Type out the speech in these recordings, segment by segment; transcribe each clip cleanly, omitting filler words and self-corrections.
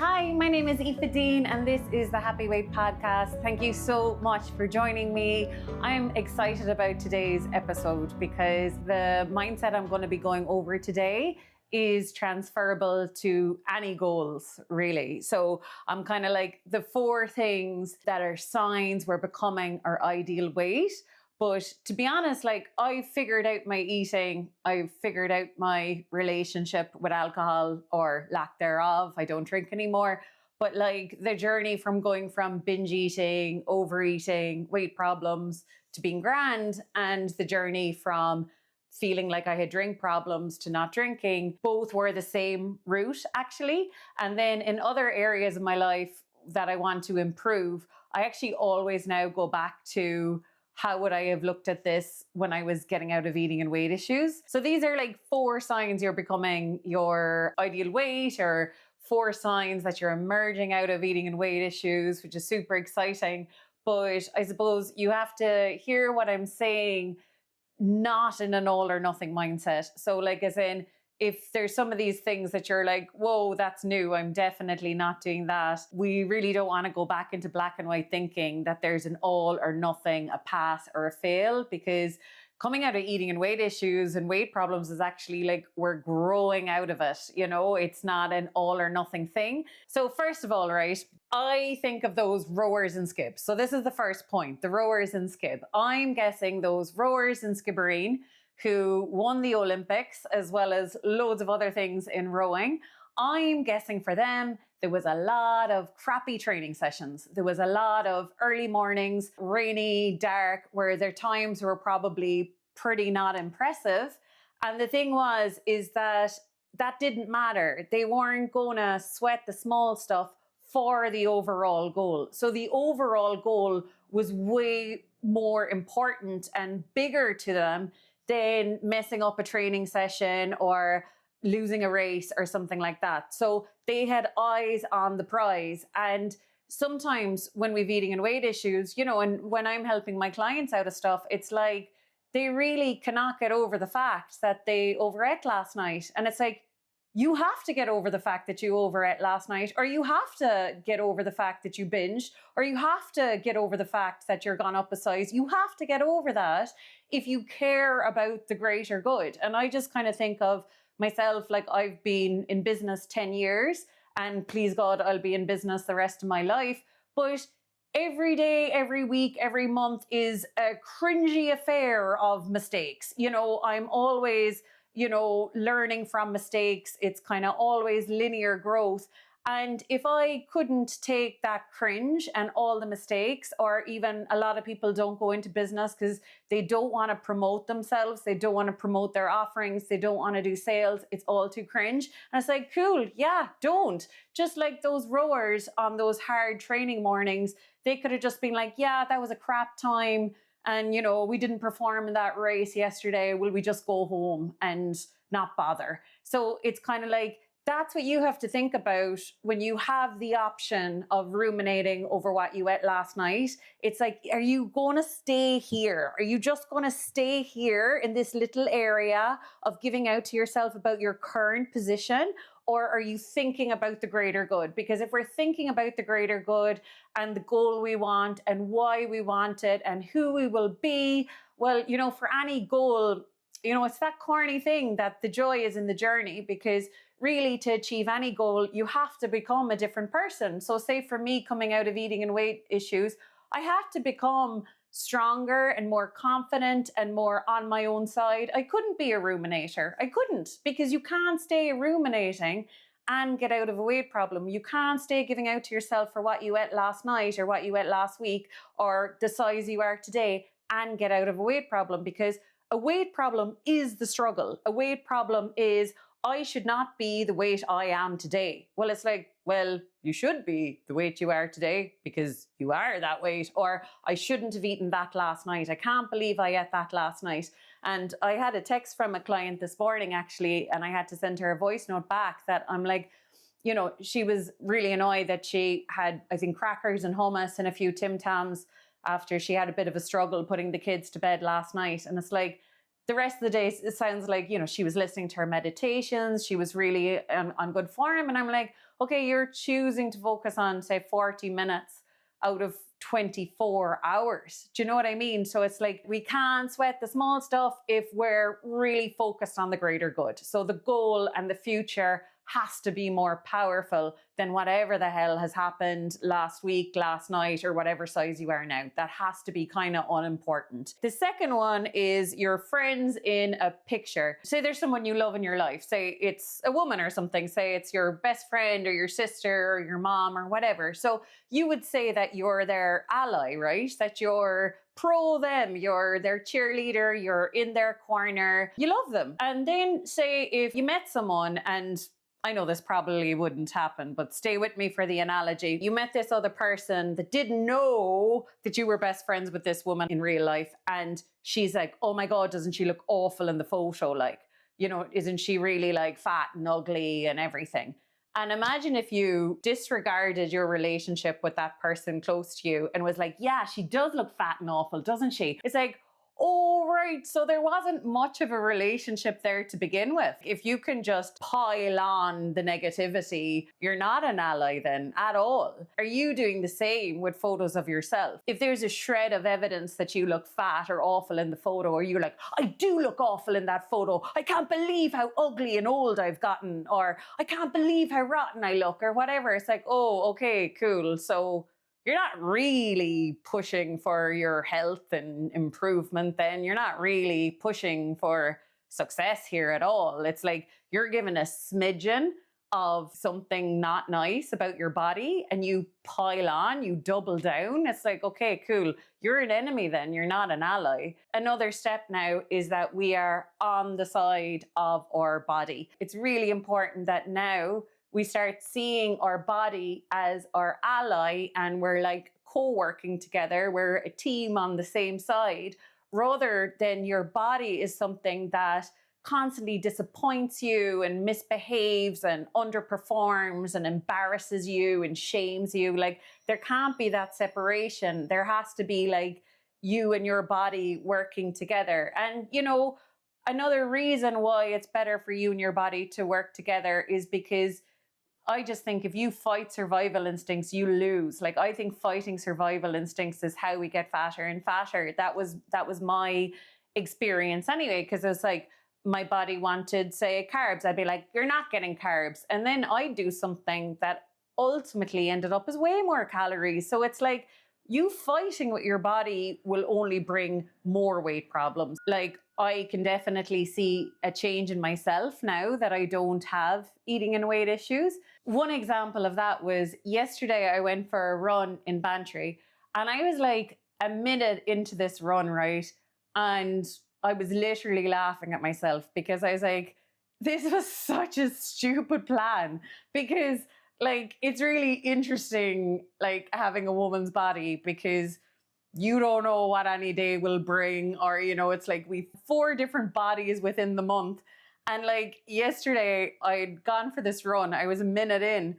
Hi, my name is Aoife Deane and this is the Happy Weight Podcast. Thank you so much for joining me. I'm excited about today's episode because the mindset I'm going to be going over today is transferable to any goals, really. So I'm kind of like the 4 things that are signs we're becoming our ideal weight. But to be honest, like I figured out my eating, I've figured out my relationship with alcohol or lack thereof. I don't drink anymore. But like the journey from going from binge eating, overeating, weight problems to being grand, and the journey from feeling like I had drink problems to not drinking, both were the same route actually. And then in other areas of my life that I want to improve, I actually always now go back to how would I have looked at this when I was getting out of eating and weight issues? So these are like 4 signs you're becoming your ideal weight, or 4 signs that you're emerging out of eating and weight issues, which is super exciting. But I suppose you have to hear what I'm saying, not in an all or nothing mindset. So like as in, if there's some of these things that you're like, whoa, that's new, I'm definitely not doing that. We really don't want to go back into black and white thinking that there's an all or nothing, a pass or a fail, because coming out of eating and weight issues and weight problems is actually like we're growing out of it. You know, it's not an all or nothing thing. So first of all, right, I think of those rowers and skips. So this is the first point, the rowers and skip. I'm guessing those rowers and skibbereen who won the Olympics as well as loads of other things in rowing. I'm guessing for them, there was a lot of crappy training sessions. There was a lot of early mornings, rainy, dark, where their times were probably pretty not impressive. And the thing is that didn't matter. They weren't going to sweat the small stuff for the overall goal. So the overall goal was way more important and bigger to them than messing up a training session or losing a race or something like that. So they had eyes on the prize. And sometimes when we've eating and weight issues, you know, and when I'm helping my clients out of stuff, it's like they really cannot get over the fact that they overate last night. And it's like, you have to get over the fact that you overate last night, or you have to get over the fact that you binged, or you have to get over the fact that you're gone up a size. You have to get over that if you care about the greater good. And I just kind of think of myself, like I've been in business 10 years and please God, I'll be in business the rest of my life. But every day, every week, every month is a cringy affair of mistakes. You know, I'm always, you know, learning from mistakes. It's kind of always linear growth. And if I couldn't take that cringe and all the mistakes, or even a lot of people don't go into business because they don't want to promote themselves. They don't want to promote their offerings. They don't want to do sales. It's all too cringe. And it's like, cool. Yeah, don't. Just like those rowers on those hard training mornings, they could have just been like, yeah, that was a crap time. And, you know, we didn't perform in that race yesterday. Will we just go home and not bother? So it's kind of like, that's what you have to think about when you have the option of ruminating over what you ate last night. It's like, are you going to stay here? Are you just going to stay here in this little area of giving out to yourself about your current position? Or are you thinking about the greater good? Because if we're thinking about the greater good and the goal we want and why we want it and who we will be, well, you know, for any goal, you know, it's that corny thing that the joy is in the journey, because really to achieve any goal, you have to become a different person. So say for me, coming out of eating and weight issues, I had to become stronger and more confident and more on my own side. I couldn't be a ruminator. I couldn't, because you can't stay ruminating and get out of a weight problem. You can't stay giving out to yourself for what you ate last night or what you ate last week or the size you are today and get out of a weight problem, because a weight problem is the struggle. A weight problem is, I should not be the weight I am today. Well, it's like, well, you should be the weight you are today because you are that weight. Or I shouldn't have eaten that last night. I can't believe I ate that last night. And I had a text from a client this morning, actually, and I had to send her a voice note back that I'm like, you know, she was really annoyed that she had, I think, crackers and hummus and a few Tim Tams after she had a bit of a struggle putting the kids to bed last night. And it's like, the rest of the day, it sounds like, she was listening to her meditations. She was really on good form. And I'm like, okay, you're choosing to focus on, say, 40 minutes out of 24 hours. Do you know what I mean? So it's like, we can't sweat the small stuff if we're really focused on the greater good. So the goal and the future has to be more powerful than whatever the hell has happened last week, last night, or whatever size you are now. That has to be kind of unimportant. The second one is your friends in a picture. Say there's someone you love in your life. Say it's a woman or something. Say it's your best friend or your sister or your mom or whatever. So you would say that you're their ally, right? That you're pro them, you're their cheerleader, you're in their corner, you love them. And then say if you met someone, and I know this probably wouldn't happen, but stay with me for the analogy. You met this other person that didn't know that you were best friends with this woman in real life. And she's like, oh my God, doesn't she look awful in the photo? Like, isn't she really like fat and ugly and everything? And imagine if you disregarded your relationship with that person close to you and was like, yeah, she does look fat and awful, doesn't she? It's like, oh, right. So there wasn't much of a relationship there to begin with. If you can just pile on the negativity, you're not an ally then at all. Are you doing the same with photos of yourself? If there's a shred of evidence that you look fat or awful in the photo, or you're like, I do look awful in that photo. I can't believe how ugly and old I've gotten, or I can't believe how rotten I look, or whatever. It's like, oh, okay, cool. So you're not really pushing for your health and improvement then. You're not really pushing for success here at all. It's like you're given a smidgen of something not nice about your body and you pile on, you double down. It's like, okay, cool. You're an enemy then. You're not an ally. Another step now is that we are on the side of our body. It's really important that now we start seeing our body as our ally and we're like co-working together. We're a team on the same side, rather than your body is something that constantly disappoints you and misbehaves and underperforms and embarrasses you and shames you. Like, there can't be that separation. There has to be like you and your body working together. And another reason why it's better for you and your body to work together is because I just think if you fight survival instincts, you lose. Like, I think fighting survival instincts is how we get fatter and fatter. That was my experience anyway, because it's like my body wanted, say, carbs. I'd be like, you're not getting carbs. And then I'd do something that ultimately ended up as way more calories. So it's like you fighting with your body will only bring more weight problems. Like, I can definitely see a change in myself now that I don't have eating and weight issues. One example of that was yesterday I went for a run in Bantry and I was like a minute into this run, right? And I was literally laughing at myself because I was like, this was such a stupid plan, because like, it's really interesting, like having a woman's body, because you don't know what any day will bring, or, it's like we've 4 different bodies within the month. And like yesterday I'd gone for this run. I was a minute in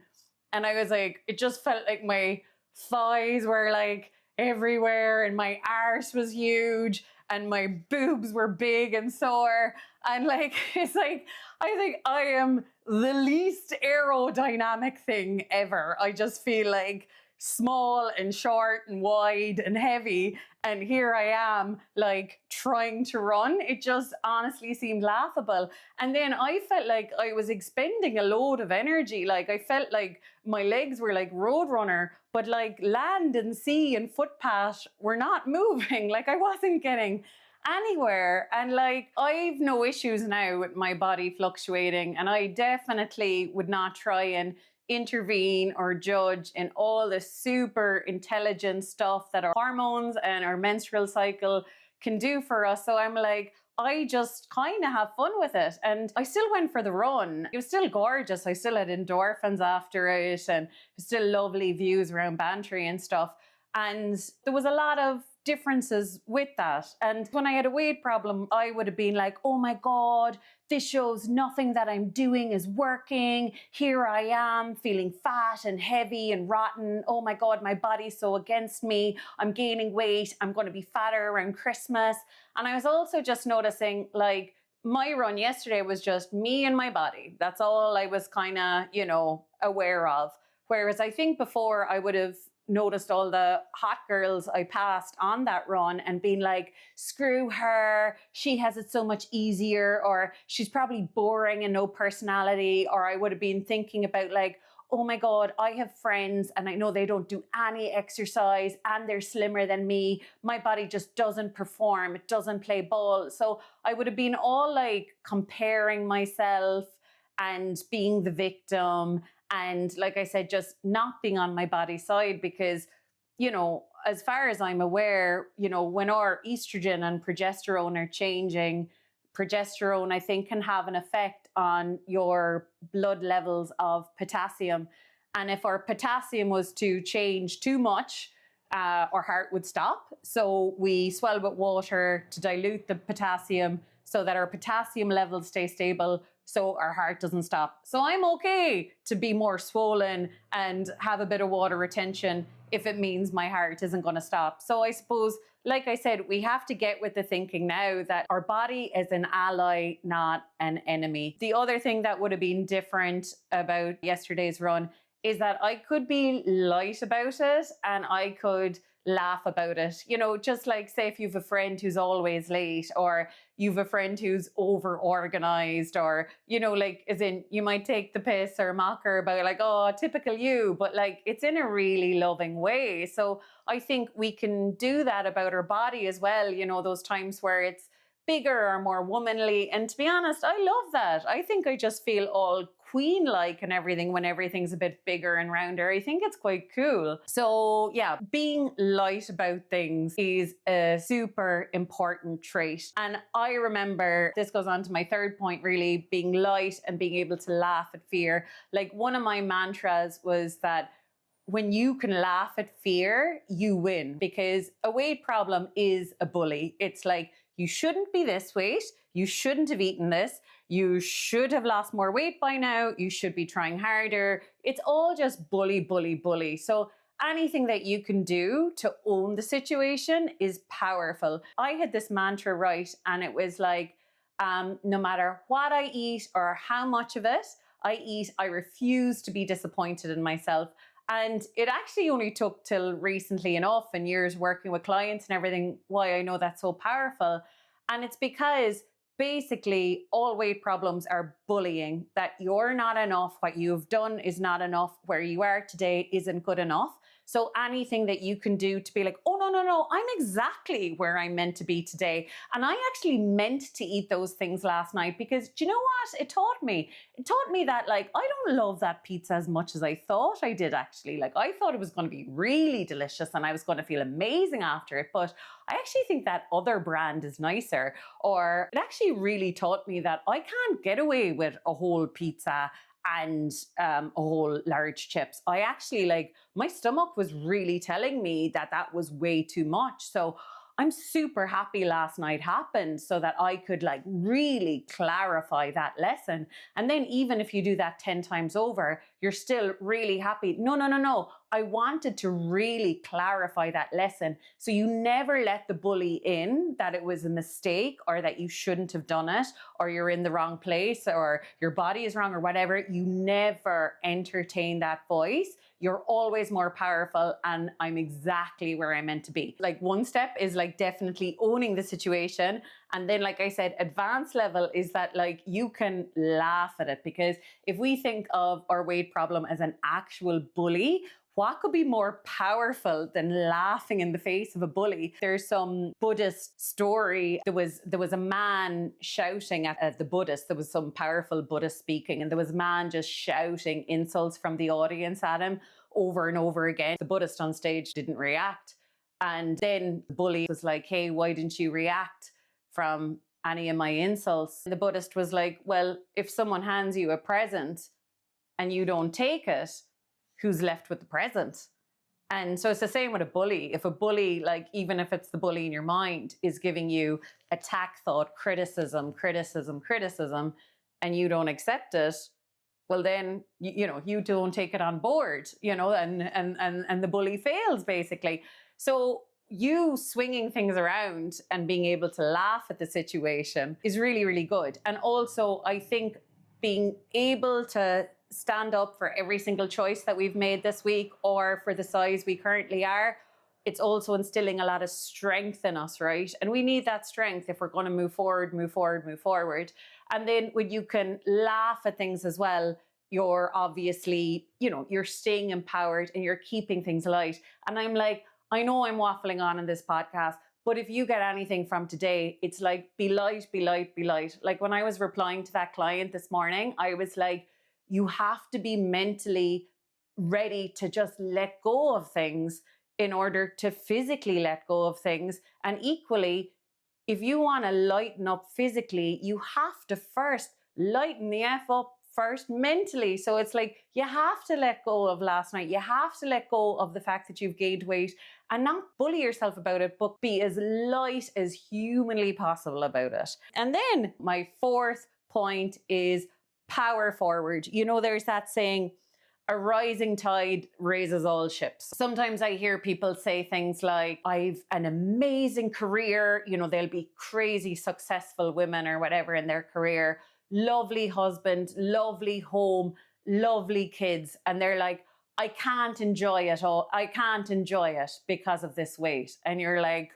and I was like, it just felt like my thighs were like everywhere and my arse was huge and my boobs were big and sore. And like, it's like, I think I am the least aerodynamic thing ever. I just feel like small and short and wide and heavy. And here I am like trying to run. It just honestly seemed laughable. And then I felt like I was expending a load of energy. Like, I felt like my legs were like Roadrunner, but like land and sea and footpath were not moving. Like, I wasn't getting anywhere. And like, I've no issues now with my body fluctuating, and I definitely would not try and intervene or judge in all the super intelligent stuff that our hormones and our menstrual cycle can do for us. So I'm like, I just kind of have fun with it. And I still went for the run. It was still gorgeous. I still had endorphins after it and still lovely views around Bantry and stuff. And there was a lot of differences with that. And when I had a weight problem, I would have been like, oh my God, this shows nothing that I'm doing is working. Here I am feeling fat and heavy and rotten. Oh my God, my body's so against me. I'm gaining weight. I'm going to be fatter around Christmas. And I was also just noticing, like, my run yesterday was just me and my body. That's all I was kind of, aware of. Whereas I think before I would have noticed all the hot girls I passed on that run and been like, screw her, she has it so much easier, or she's probably boring and no personality. Or I would have been thinking about like, oh my God, I have friends and I know they don't do any exercise and they're slimmer than me. My body just doesn't perform. It doesn't play ball. So I would have been all like comparing myself and being the victim. And like I said, just not being on my body side because, as far as I'm aware, when our estrogen and progesterone are changing, progesterone, I think, can have an effect on your blood levels of potassium. And if our potassium was to change too much, our heart would stop. So we swell with water to dilute the potassium so that our potassium levels stay stable, so our heart doesn't stop. So I'm okay to be more swollen and have a bit of water retention if it means my heart isn't going to stop. So I suppose, like I said, we have to get with the thinking now that our body is an ally, not an enemy. The other thing that would have been different about yesterday's run is that I could be light about it and I could laugh about it. Just like, say, if you've a friend who's always late, or you've a friend who's over organized, or, like, as in, you might take the piss or mock her about like, oh, typical you, but like, it's in a really loving way. So I think we can do that about our body as well. Those times where it's bigger or more womanly. And to be honest, I love that. I think I just feel all queen-like and everything when everything's a bit bigger and rounder. I think it's quite cool. So yeah, being light about things is a super important trait. And I remember, this goes on to my third point really, being light and being able to laugh at fear. Like, one of my mantras was that when you can laugh at fear, you win, because a weight problem is a bully. It's like, you shouldn't be this weight. You shouldn't have eaten this. You should have lost more weight by now. You should be trying harder. It's all just bully, bully, bully. So anything that you can do to own the situation is powerful. I had this mantra, right? And it was like, no matter what I eat or how much of it I eat, I refuse to be disappointed in myself. And it actually only took till recently enough, and years working with clients and everything, why I know that's so powerful. And it's because basically all weight problems are bullying, that you're not enough, what you've done is not enough, where you are today isn't good enough. So anything that you can do to be like, oh, no, I'm exactly where I'm meant to be today. And I actually meant to eat those things last night because, do you know what? It taught me that, like, I don't love that pizza as much as I thought I did, actually. Like, I thought it was going to be really delicious and I was going to feel amazing after it. But I actually think that other brand is nicer. Or it actually really taught me that I can't get away with a whole pizza and a whole large chips. I actually, like, my stomach was really telling me that that was way too much. So I'm super happy last night happened so that I could like really clarify that lesson. And then even if you do that 10 times over, you're still really happy. No. I wanted to really clarify that lesson. So you never let the bully in that it was a mistake or that you shouldn't have done it or you're in the wrong place or your body is wrong or whatever. You never entertain that voice. You're always more powerful and I'm exactly where I'm meant to be. Like one step is like definitely owning the situation. And then, like I said, advanced level is that like you can laugh at it, because if we think of our weight problem as an actual bully, what could be more powerful than laughing in the face of a bully? There's some Buddhist story. There was a man shouting at the Buddhist. There was some powerful Buddhist speaking, and there was a man just shouting insults from the audience at him over and over again. The Buddhist on stage didn't react. And then the bully was like, hey, why didn't you react from any of my insults? The Buddhist was like, well, if someone hands you a present and you don't take it, who's left with the present? And so it's the same with a bully. If a bully, like even if it's the bully in your mind, is giving you attack thought, criticism, and you don't accept it, well then you don't take it on board, and the bully fails basically. So you swinging things around and being able to laugh at the situation is really, really good. And also I think being able to stand up for every single choice that we've made this week or for the size we currently are, it's also instilling a lot of strength in us, right? And we need that strength if we're going to move forward. And then when you can laugh at things as well, you're obviously, you're staying empowered and you're keeping things light. And I'm like, I know I'm waffling on in this podcast, but if you get anything from today, it's like, be light, be light, be light. Like when I was replying to that client this morning, I was like, you have to be mentally ready to just let go of things in order to physically let go of things. And equally, if you want to lighten up physically, you have to first lighten the F up first mentally. So it's like, you have to let go of last night. You have to let go of the fact that you've gained weight and not bully yourself about it, but be as light as humanly possible about it. And then my fourth point is power forward. There's that saying, a rising tide raises all ships. Sometimes I hear people say things like, I've an amazing career, they'll be crazy successful women or whatever in their career, lovely husband, lovely home, lovely kids. And they're like, I can't enjoy it all. I can't enjoy it because of this weight. And you're like,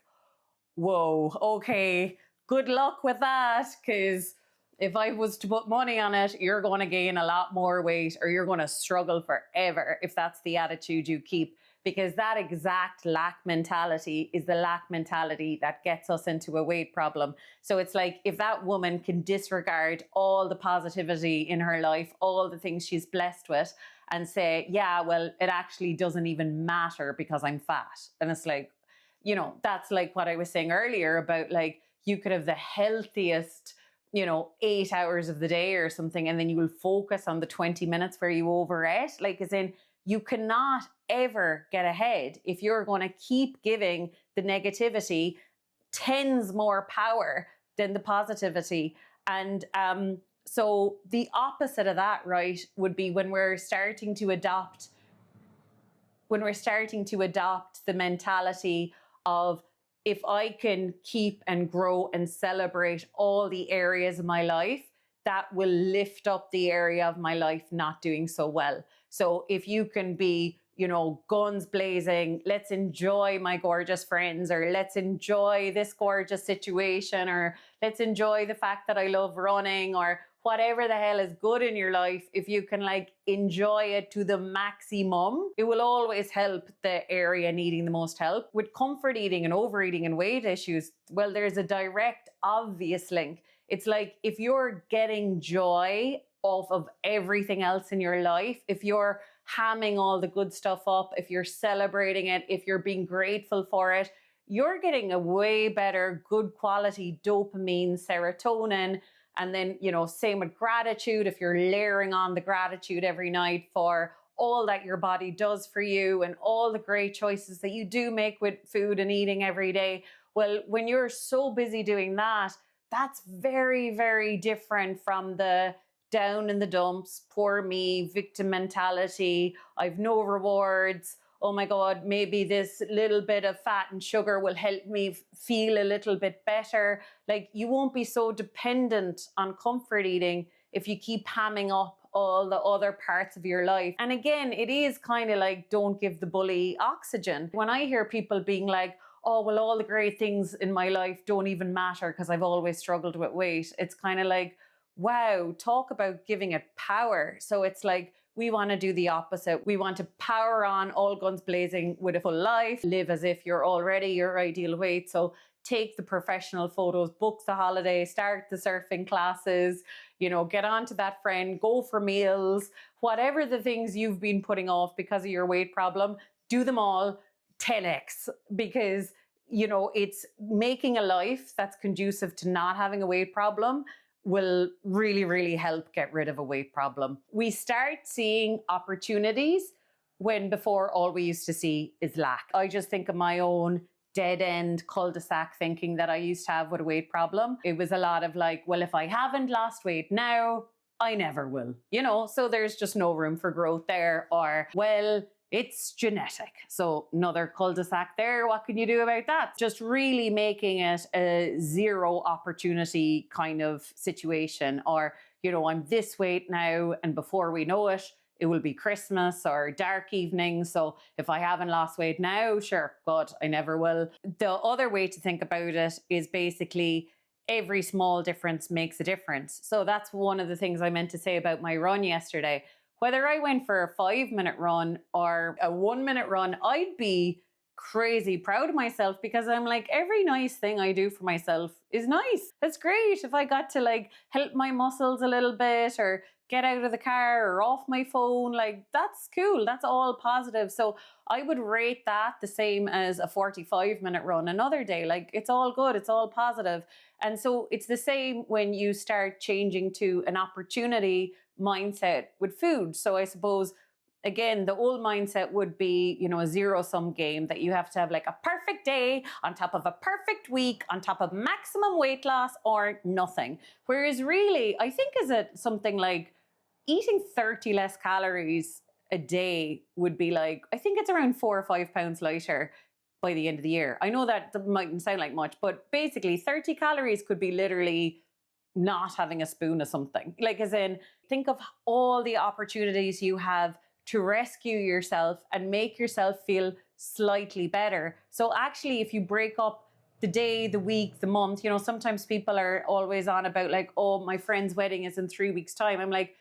whoa, okay, good luck with that. Because if I was to put money on it, you're going to gain a lot more weight or you're going to struggle forever if that's the attitude you keep. Because that exact lack mentality is the lack mentality that gets us into a weight problem. So it's like, if that woman can disregard all the positivity in her life, all the things she's blessed with, and say, yeah, well, it actually doesn't even matter because I'm fat. And it's like, that's like what I was saying earlier about like, you could have the healthiest 8 hours of the day or something, and then you will focus on the 20 minutes where you overate. Like, as in, you cannot ever get ahead if you're going to keep giving the negativity tens more power than the positivity. And so the opposite of that, right, would be when we're starting to adopt the mentality of, if I can keep and grow and celebrate all the areas of my life, that will lift up the area of my life not doing so well. So if you can be, guns blazing, let's enjoy my gorgeous friends, or let's enjoy this gorgeous situation, or let's enjoy the fact that I love running, or whatever the hell is good in your life, if you can enjoy it to the maximum, it will always help the area needing the most help. With comfort eating and overeating and weight issues, well, there's a direct, obvious link. It's like, if you're getting joy off of everything else in your life, if you're hamming all the good stuff up, if you're celebrating it, if you're being grateful for it, you're getting a way better, good quality dopamine, serotonin. And then, same with gratitude. If you're layering on the gratitude every night for all that your body does for you and all the great choices that you do make with food and eating every day. Well, when you're so busy doing that, that's very, very different from the down in the dumps, poor me, victim mentality. I've no rewards. Oh my God, maybe this little bit of fat and sugar will help me feel a little bit better. Like, you won't be so dependent on comfort eating if you keep hamming up all the other parts of your life. And again, it is kind of like, don't give the bully oxygen. When I hear people being like, oh, well, all the great things in my life don't even matter because I've always struggled with weight. It's kind of like, wow, talk about giving it power. So it's like, we want to do the opposite. We want to power on, all guns blazing with a full life, live as if you're already your ideal weight. So take the professional photos, book the holiday, start the surfing classes, get on to that friend, go for meals, whatever the things you've been putting off because of your weight problem, do them all 10x, because, it's making a life that's conducive to not having a weight problem will really, really help get rid of a weight problem. We start seeing opportunities when before all we used to see is lack. I just think of my own dead end cul-de-sac thinking that I used to have with a weight problem. It was a lot of like, well, if I haven't lost weight now, I never will, so there's just no room for growth there. Or, well, it's genetic. So another cul-de-sac there. What can you do about that? Just really making it a zero opportunity kind of situation. Or, I'm this weight now, and before we know it, it will be Christmas or dark evening. So if I haven't lost weight now, sure, God, I never will. The other way to think about it is basically every small difference makes a difference. So that's one of the things I meant to say about my run yesterday. Whether I went for a 5-minute run or a 1-minute run, I'd be crazy proud of myself, because I'm like, every nice thing I do for myself is nice. That's great. If I got to like help my muscles a little bit, or get out of the car or off my phone, like that's cool. That's all positive. So I would rate that the same as a 45-minute run another day. Like it's all good. It's all positive. And so it's the same when you start changing to an opportunity mindset with food. So I suppose, again, the old mindset would be, a zero-sum game, that you have to have like a perfect day on top of a perfect week on top of maximum weight loss or nothing. Whereas really, I think is it something like eating 30 less calories a day would be like, I think it's around 4 or 5 pounds lighter by the end of the year. I know that mightn't sound like much, but basically 30 calories could be literally not having a spoon of something. Like, as in, think of all the opportunities you have to rescue yourself and make yourself feel slightly better. So actually, if you break up the day, the week, the month, sometimes people are always on about like, oh, my friend's wedding is in 3 weeks' time. I'm like,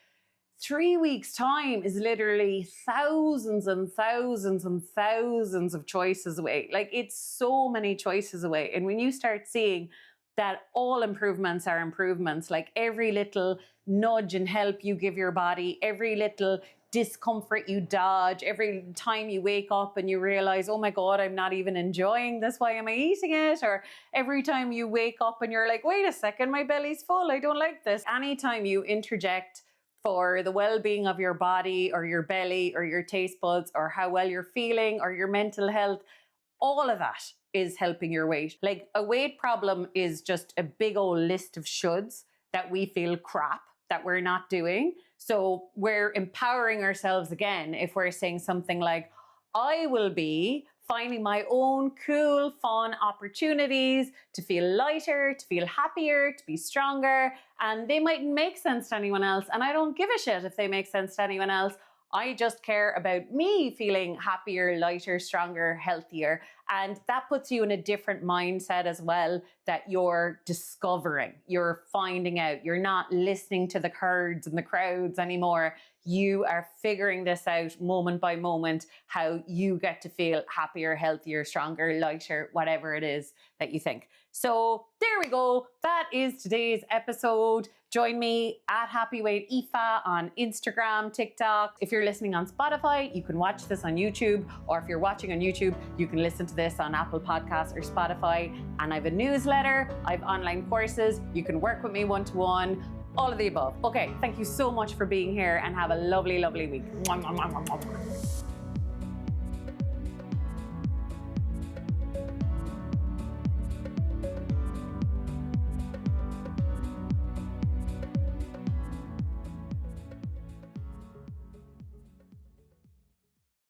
3 weeks' time is literally thousands and thousands and thousands of choices away. Like, it's so many choices away. And when you start seeing that all improvements are improvements, like every little nudge and help you give your body, every little discomfort you dodge, every time you wake up and you realize, oh my God, I'm not even enjoying this, why am I eating it? Or every time you wake up and you're like, wait a second, my belly's full, I don't like this. Anytime you interject for the well-being of your body or your belly or your taste buds or how well you're feeling or your mental health, all of that is helping your weight. Like, a weight problem is just a big old list of shoulds that we feel crap that we're not doing. So we're empowering ourselves again if we're saying something like, I will be finding my own cool, fun opportunities to feel lighter, to feel happier, to be stronger. And they mightn't make sense to anyone else. And I don't give a shit if they make sense to anyone else. I just care about me feeling happier, lighter, stronger, healthier. And that puts you in a different mindset as well, that you're discovering, you're finding out, you're not listening to the herds and the crowds anymore. You are figuring this out moment by moment, how you get to feel happier, healthier, stronger, lighter, whatever it is that you think. So there we go. That is today's episode. Join me at Happy Weight Aoife on Instagram, TikTok. If you're listening on Spotify, you can watch this on YouTube. Or if you're watching on YouTube, you can listen to this on Apple Podcasts or Spotify. And I have a newsletter. I have online courses. You can work with me one-to-one. All of the above. Okay, thank you so much for being here and have a lovely, lovely week. Mwah, mwah, mwah, mwah, mwah.